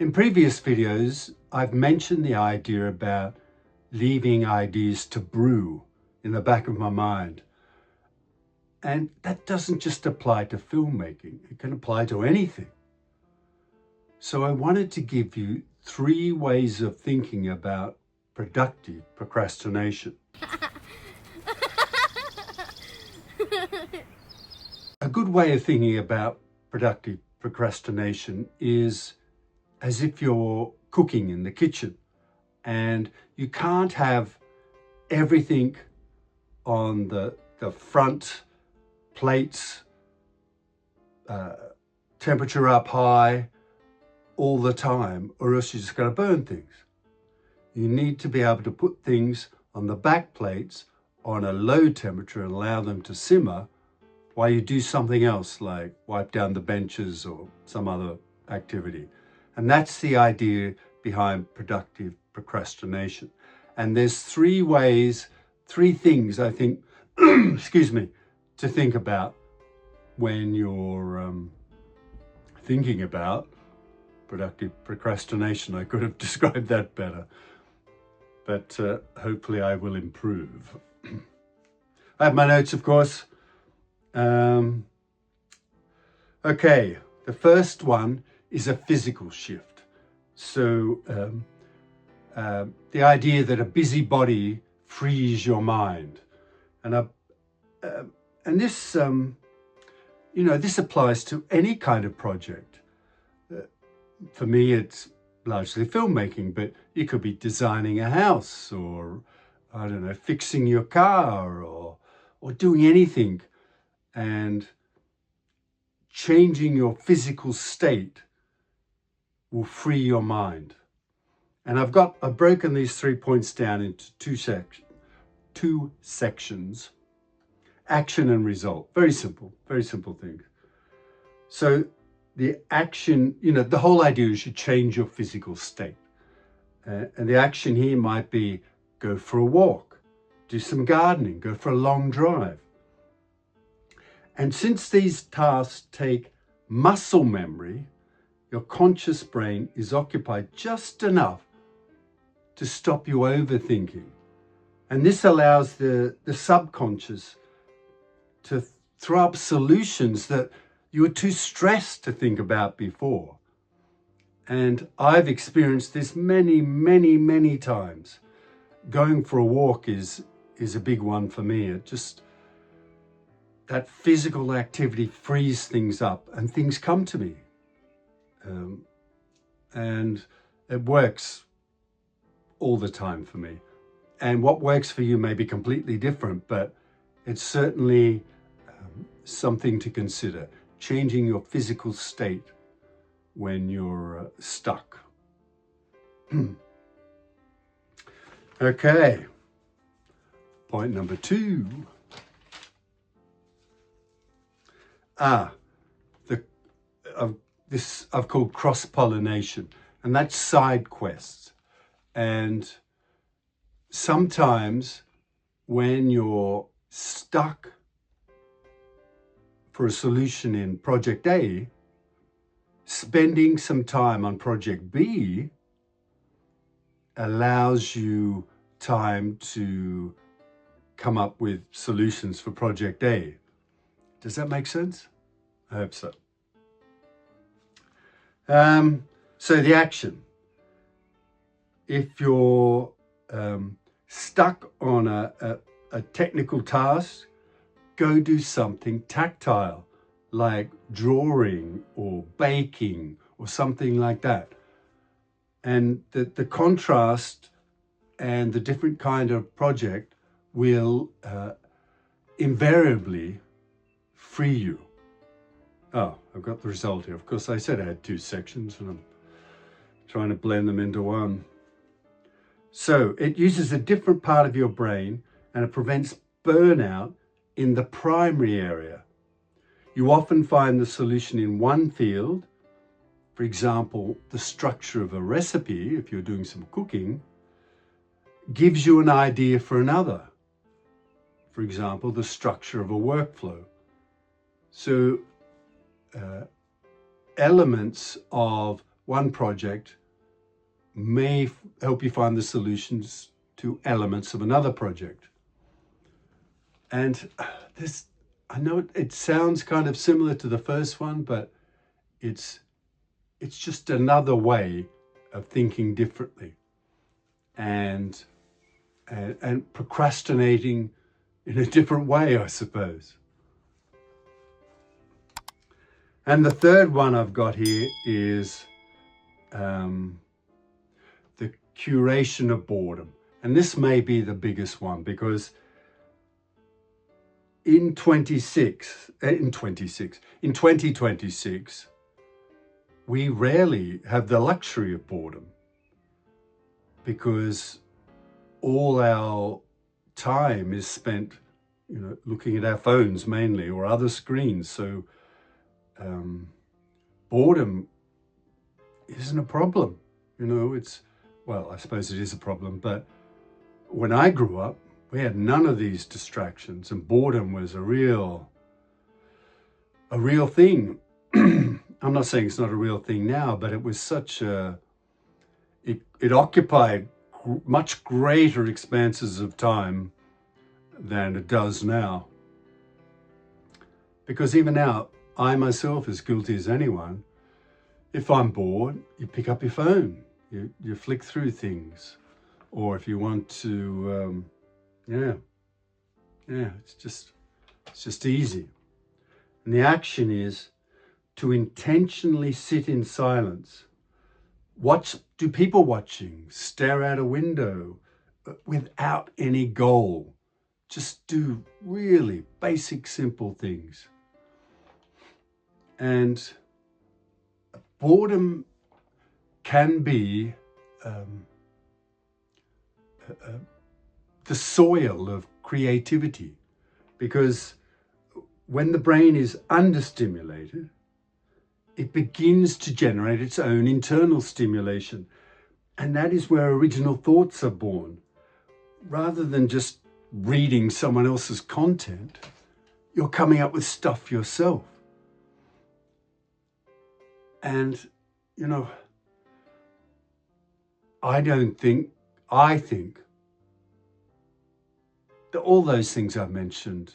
In previous videos, I've mentioned the idea about leaving ideas to brew in the back of my mind. And that doesn't just apply to filmmaking, it can apply to anything. So I wanted to give you 3 ways of thinking about productive procrastination. A good way of thinking about productive procrastination is as if you're cooking in the kitchen and you can't have everything on the front plates, temperature up high all the time, or else you're just going to burn things. You need to be able to put things on the back plates on a low temperature and allow them to simmer while you do something else, like wipe down the benches or some other activity. And that's the idea behind productive procrastination. And there's 3 things I think, excuse me, to think about when you're thinking about productive procrastination. I could have described that better, but hopefully I will improve. I have my notes, of course. Okay, the first one is a physical shift. So the idea that a busy body frees your mind, and this this applies to any kind of project. For me, it's largely filmmaking, but you could be designing a house, or I don't know, fixing your car, or doing anything, and changing your physical state will free your mind. And I've broken these 3 points down into two sections: action and result. Very simple things. So the action, the whole idea is you change your physical state. And the action here might be go for a walk, do some gardening, go for a long drive. And since these tasks take muscle memory, your conscious brain is occupied just enough to stop you overthinking. And this allows the subconscious to throw up solutions that you were too stressed to think about before. And I've experienced this many times. Going for a walk is a big one for me. That physical activity frees things up and things come to me. And it works all the time for me. And what works for you may be completely different, but it's certainly something to consider. Changing your physical state when you're stuck. Okay, point number 2. This I've called cross-pollination, and that's side quests. And sometimes when you're stuck for a solution in project A, spending some time on project B allows you time to come up with solutions for project A. Does that make sense? I hope so. So the action. If you're stuck on a technical task, go do something tactile, like drawing or baking or something like that. And the contrast and the different kind of project will invariably free you. Oh, I've got the result here. Of course, I said I had 2 sections, and I'm trying to blend them into one. So it uses a different part of your brain, and it prevents burnout in the primary area. You often find the solution in one field. For example, the structure of a recipe, if you're doing some cooking, gives you an idea for another. For example, the structure of a workflow. So elements of one project may help you find the solutions to elements of another project. And this, I know it sounds kind of similar to the first one, but it's just another way of thinking differently and procrastinating in a different way, I suppose. And the third one I've got here is the curation of boredom. And this may be the biggest one, because in 2026, we rarely have the luxury of boredom, because all our time is spent, looking at our phones mainly, or other screens. So boredom isn't a problem. Well, I suppose it is a problem, but when I grew up, we had none of these distractions, and boredom was a real thing. I'm not saying it's not a real thing now, but it was such it occupied much greater expanses of time than it does now. Because even now, I myself, as guilty as anyone, if I'm bored, you pick up your phone, you flick through things, or if you want to, it's just easy. And the action is to intentionally sit in silence. Do people watching, stare out a window without any goal. Just do really basic, simple things. And boredom can be the soil of creativity, because when the brain is understimulated, it begins to generate its own internal stimulation. And that is where original thoughts are born. Rather than just reading someone else's content, you're coming up with stuff yourself. And, I think that all those things I've mentioned,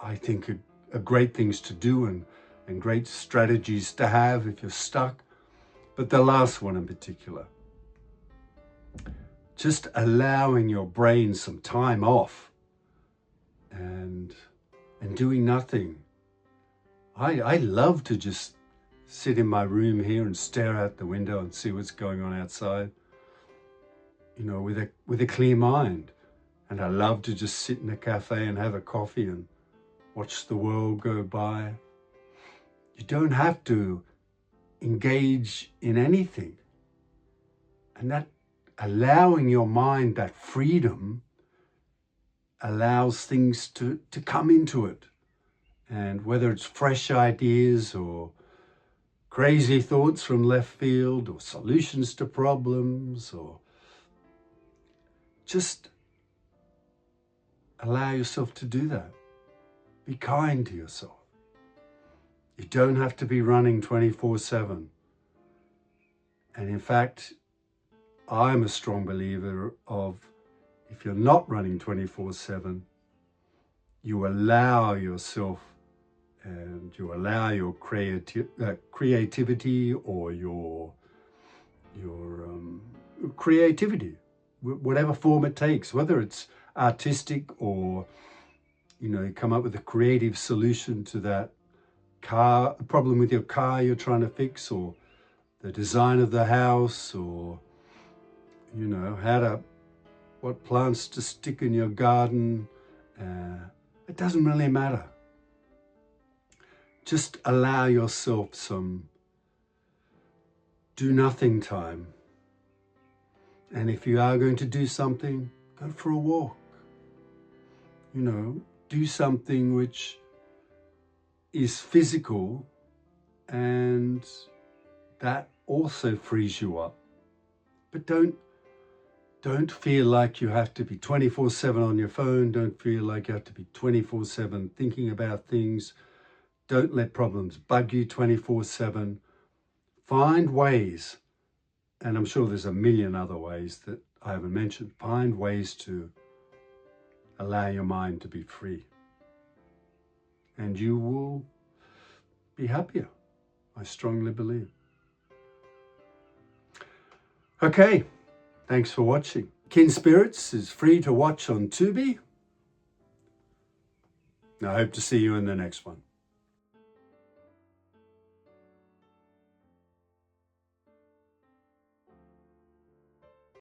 I think are great things to do and great strategies to have if you're stuck. But the last one in particular, just allowing your brain some time off and doing nothing. I love to just sit in my room here and stare out the window and see what's going on outside, with a clear mind. And I love to just sit in a cafe and have a coffee and watch the world go by. You don't have to engage in anything. And that allowing your mind that freedom allows things to come into it. And whether it's fresh ideas or crazy thoughts from left field or solutions to problems, or just allow yourself to do that. Be kind to yourself. You don't have to be running 24/7. And in fact, I'm a strong believer of, if you're not running 24/7, you allow yourself and you allow your creativity or your creativity, whatever form it takes, whether it's artistic or, you come up with a creative solution to that problem with your car you're trying to fix, or the design of the house, or, what plants to stick in your garden. It doesn't really matter. Just allow yourself some do nothing time. And if you are going to do something, go for a walk. Do something which is physical, and that also frees you up. But don't feel like you have to be 24/7 on your phone. Don't feel like you have to be 24/7 thinking about things. Don't let problems bug you 24/7. Find ways, and I'm sure there's a million other ways that I haven't mentioned. Find ways to allow your mind to be free. And you will be happier, I strongly believe. Okay, thanks for watching. Kin Spirits is free to watch on Tubi. I hope to see you in the next one.